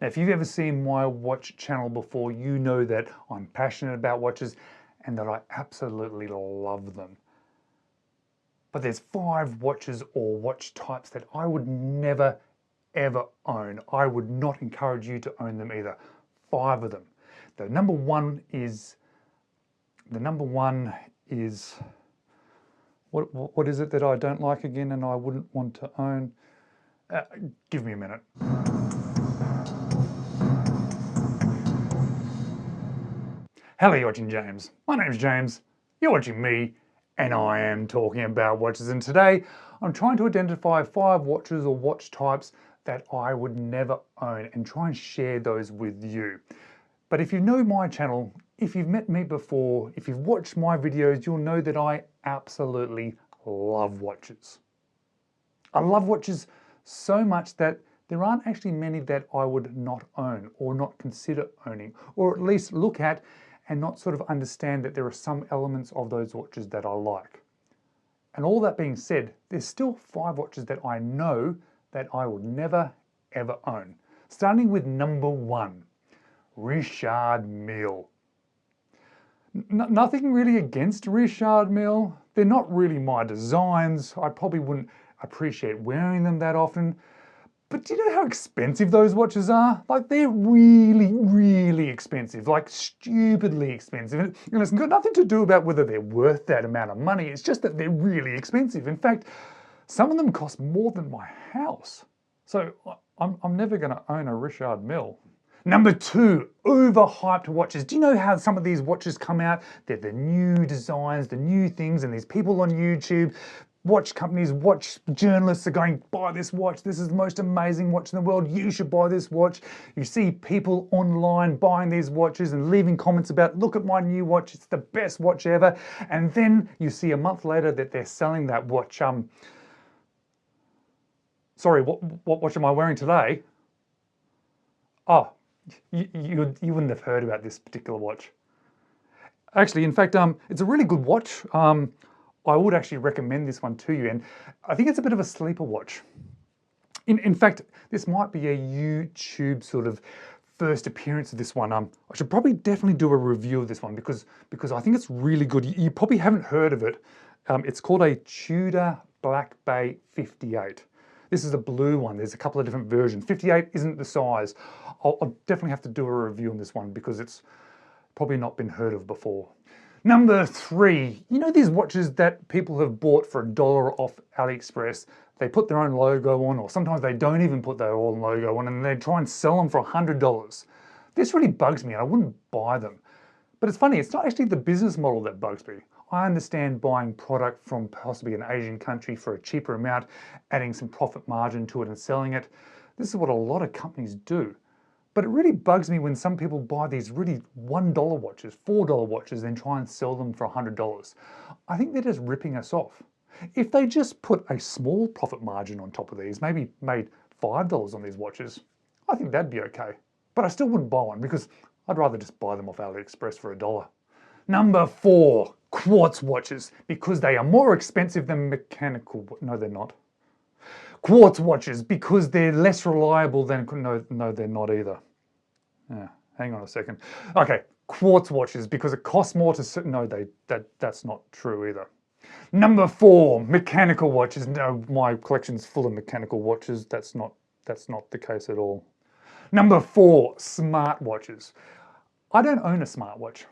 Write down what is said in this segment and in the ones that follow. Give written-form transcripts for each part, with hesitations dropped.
Now, if you've ever seen my watch channel before, you know that I'm passionate about watches and that I absolutely love them. But there's 5 watches or watch types that I would never, ever own. I would not encourage you to own them either. 5 of them. The number one is, what is it that I don't like again and I wouldn't want to own? Give me a minute. Hello, you're watching James. My name's James, you're watching me, and I am talking about watches. And today, I'm trying to identify 5 watches or watch types that I would never own and try and share those with you. But if you know my channel, if you've met me before, if you've watched my videos, you'll know that I absolutely love watches. I love watches so much that there aren't actually many that I would not own or not consider owning, or at least look at and not sort of understand that there are some elements of those watches that I like. And all that being said, there's still 5 watches that I know that I would never ever own. Starting with number 1, Richard Mille. Nothing really against Richard Mille. They're not really my designs. I probably wouldn't appreciate wearing them that often. But do you know how expensive those watches are? Like, they're really, really expensive, like stupidly expensive. And it's got nothing to do about whether they're worth that amount of money. It's just that they're really expensive. In fact, some of them cost more than my house. So I'm never going to own a Richard Mille. Number 2, overhyped watches. Do you know how some of these watches come out? They're the new designs, the new things, and these people on YouTube, watch companies, watch journalists are going, buy this watch, this is the most amazing watch in the world, you should buy this watch. You see people online buying these watches and leaving comments about, look at my new watch, it's the best watch ever. And then you see a month later that they're selling that watch. Sorry, what watch am I wearing today? Oh, you wouldn't have heard about this particular watch. Actually, in fact, it's a really good watch. I would actually recommend this one to you, and I think it's a bit of a sleeper watch. In fact, this might be a YouTube sort of first appearance of this one. I should probably definitely do a review of this one because I think it's really good. You probably haven't heard of it. It's called a Tudor Black Bay 58. This is a blue one. There's a couple of different versions. 58 isn't the size. I'll definitely have to do a review on this one because it's probably not been heard of before. Number 3, you know these watches that people have bought for $1 off Aliexpress? They put their own logo on, or sometimes they don't even put their own logo on, and they try and sell them for $100. This really bugs me, and I wouldn't buy them. But it's funny, it's not actually the business model that bugs me. I understand buying product from possibly an Asian country for a cheaper amount, adding some profit margin to it and selling it. This is what a lot of companies do. But it really bugs me when some people buy these really $1 watches, $4 watches, then try and sell them for $100. I think they're just ripping us off. If they just put a small profit margin on top of these, maybe made $5 on these watches, I think that'd be okay. But I still wouldn't buy one because I'd rather just buy them off AliExpress for $1. Number 4, quartz watches, because they are more expensive than mechanical. No, they're not. Quartz watches because they're less reliable than, no, they're not either. Yeah, hang on a second. Okay, quartz watches because it costs more to, no, that's not true either. Number 4, mechanical watches. No, my collection's full of mechanical watches. That's not the case at all. Number 4, smartwatches. I don't own a smartwatch.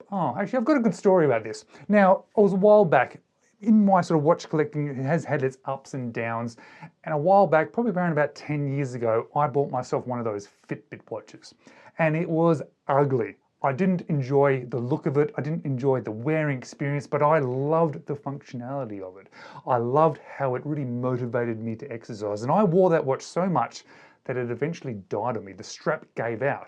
Oh, actually, I've got a good story about this. Now, it was a while back. In my sort of watch collecting, it has had its ups and downs. And a while back, probably around about 10 years ago, I bought myself one of those Fitbit watches. And it was ugly. I didn't enjoy the look of it. I didn't enjoy the wearing experience, but I loved the functionality of it. I loved how it really motivated me to exercise. And I wore that watch so much that it eventually died on me. The strap gave out.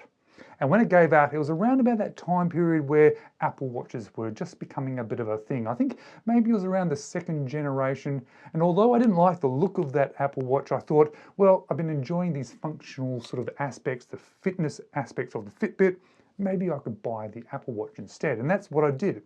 And when it gave out, it was around about that time period where Apple Watches were just becoming a bit of a thing. I think maybe it was around the 2nd generation. And although I didn't like the look of that Apple Watch, I thought, well, I've been enjoying these functional sort of aspects, the fitness aspects of the Fitbit. Maybe I could buy the Apple Watch instead. And that's what I did.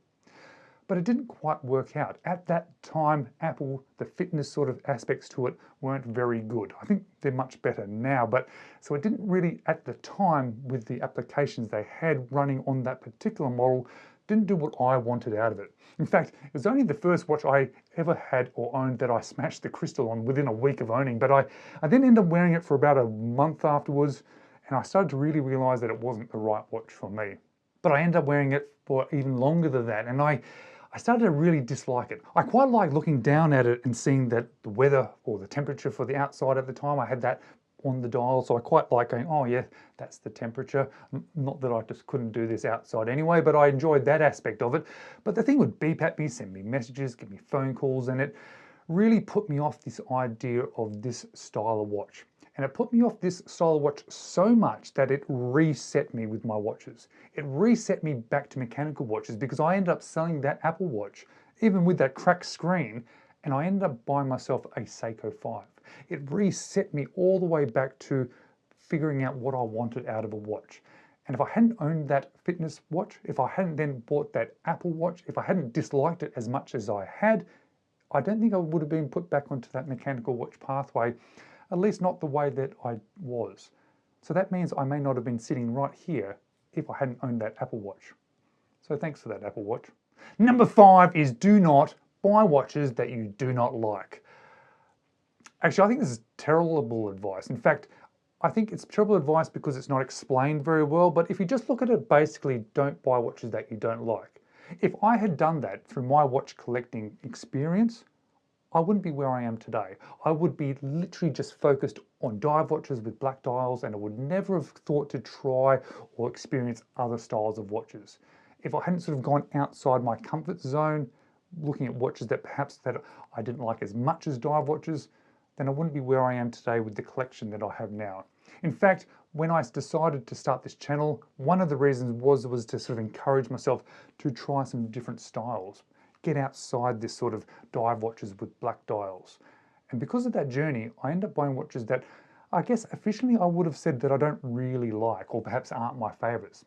but it didn't quite work out. At that time, Apple, the fitness sort of aspects to it weren't very good. I think they're much better now, but so it didn't really, at the time, with the applications they had running on that particular model, didn't do what I wanted out of it. In fact, it was only the first watch I ever had or owned that I smashed the crystal on within a week of owning, but I then ended up wearing it for about a month afterwards, and I started to really realize that it wasn't the right watch for me. But I ended up wearing it for even longer than that, and I started to really dislike it. I quite like looking down at it and seeing that the weather or the temperature for the outside at the time, I had that on the dial, so I quite like going, oh yeah, that's the temperature. Not that I just couldn't do this outside anyway, but I enjoyed that aspect of it. But the thing would beep at me, send me messages, give me phone calls, and it really put me off this idea of this style of watch. And it put me off this style of watch so much that it reset me with my watches. It reset me back to mechanical watches because I ended up selling that Apple Watch, even with that cracked screen, and I ended up buying myself a Seiko 5. It reset me all the way back to figuring out what I wanted out of a watch. And if I hadn't owned that fitness watch, if I hadn't then bought that Apple Watch, if I hadn't disliked it as much as I had, I don't think I would have been put back onto that mechanical watch pathway, at least not the way that I was. So that means I may not have been sitting right here if I hadn't owned that Apple Watch. So thanks for that, Apple Watch. Number 5 is do not buy watches that you do not like. Actually, I think this is terrible advice. In fact, I think it's terrible advice because it's not explained very well, but if you just look at it, basically don't buy watches that you don't like. If I had done that through my watch collecting experience, I wouldn't be where I am today. I would be literally just focused on dive watches with black dials, and I would never have thought to try or experience other styles of watches. If I hadn't sort of gone outside my comfort zone, looking at watches that perhaps that I didn't like as much as dive watches, then I wouldn't be where I am today with the collection that I have now. In fact, when I decided to start this channel, one of the reasons was to sort of encourage myself to try some different styles. Get outside this sort of dive watches with black dials. And because of that journey, I ended up buying watches that I guess officially I would have said that I don't really like, or perhaps aren't my favorites,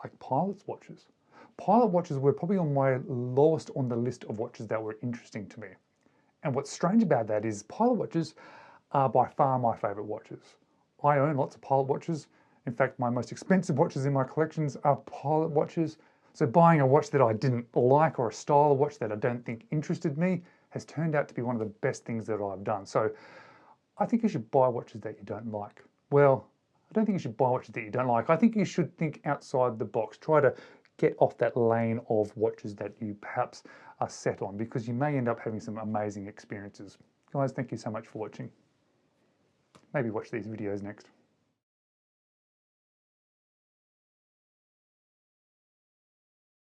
like Pilot's watches. Pilot watches were probably on my lowest on the list of watches that were interesting to me. And what's strange about that is Pilot watches are by far my favorite watches. I own lots of Pilot watches. In fact, my most expensive watches in my collections are Pilot watches. So buying a watch that I didn't like or a style of watch that I don't think interested me has turned out to be one of the best things that I've done. So I think you should buy watches that you don't like. Well, I don't think you should buy watches that you don't like. I think you should think outside the box. Try to get off that lane of watches that you perhaps are set on, because you may end up having some amazing experiences. Guys, thank you so much for watching. Maybe watch these videos next.